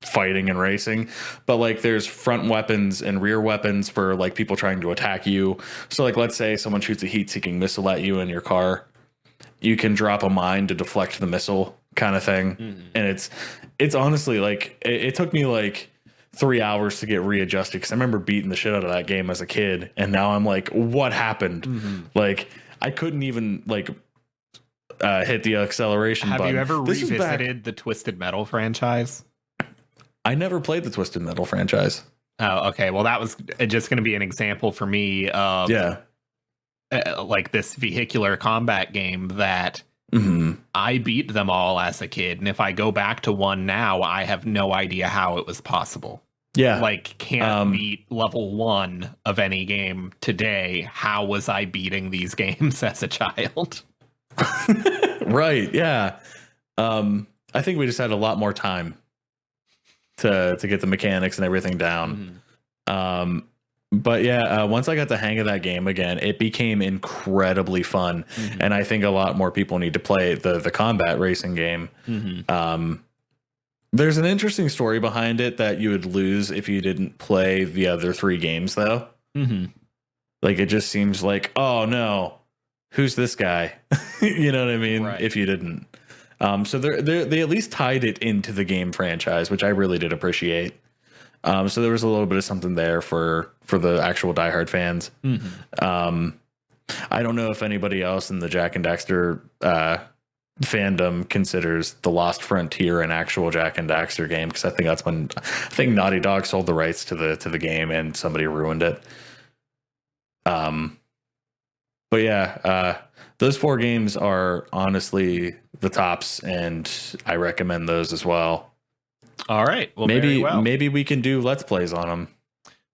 fighting and racing, but like there's front weapons and rear weapons for like people trying to attack you. So like, let's say someone shoots a heat-seeking missile at you in your car, you can drop a mine to deflect the missile kind of thing. And it's honestly like, it took me like 3 hours to get readjusted, because I remember beating the shit out of that game as a kid, and now I'm like, what happened? Like I couldn't even like hit the acceleration button. Have you ever revisited the Twisted Metal franchise? I never played the Twisted Metal franchise. Oh, okay. Well, that was just going to be an example for me of like this vehicular combat game that I beat them all as a kid. And if I go back to one now, I have no idea how it was possible. Yeah. Like, can't beat level 1 of any game today. How was I beating these games as a child? Right. Yeah. I think we just had a lot more time to get the mechanics and everything down. But yeah, once I got the hang of that game again, it became incredibly fun. And I think a lot more people need to play the combat racing game. There's an interesting story behind it that you would lose if you didn't play the other 3 games, though. Like, it just seems like, oh no, who's this guy? You know what I mean? Right. If you didn't. So they at least tied it into the game franchise, which I really did appreciate. So there was a little bit of something there for the actual diehard fans. I don't know if anybody else in the Jak and Daxter fandom considers the Lost Frontier an actual Jak and Daxter game, because I think that's when Naughty Dog sold the rights to the game and somebody ruined it. But yeah, those 4 games are honestly the tops, and I recommend those as well. All right. Well, maybe we can do Let's Plays on them.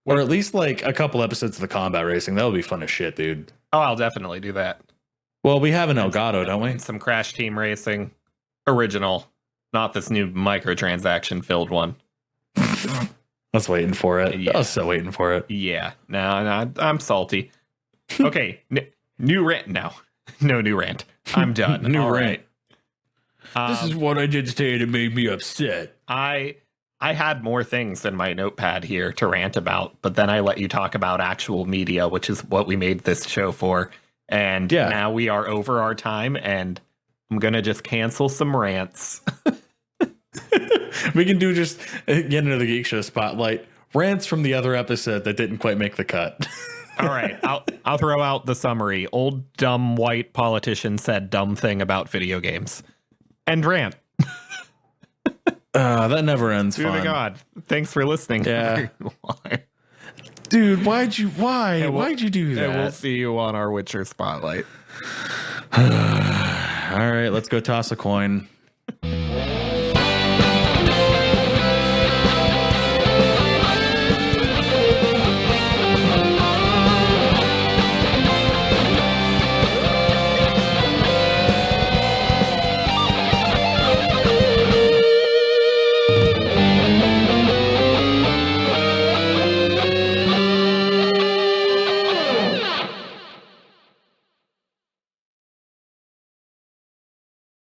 Or at least like a couple episodes of the combat racing. That would be fun as shit, dude. Oh, I'll definitely do that. Well, we have an Elgato, don't we? Some Crash Team Racing. Original. Not this new microtransaction filled one. I was waiting for it. Yeah. I was so waiting for it. Yeah. No, I'm salty. Okay. New rant now. No new rant. I'm done. New All rant. Right. This is what I did today that made me upset. I had more things in my notepad here to rant about, but then I let you talk about actual media, which is what we made this show for. And now we are over our time, and I'm going to just cancel some rants. We can do just get into the Geek Show spotlight. Rants from the other episode that didn't quite make the cut. All right, I'll throw out the summary. Old dumb white politician said dumb thing about video games. End rant. That never ends. Moving on. Thanks for listening. Yeah. Dude, why'd you do that? And we'll see you on our Witcher spotlight. All right, let's go toss a coin.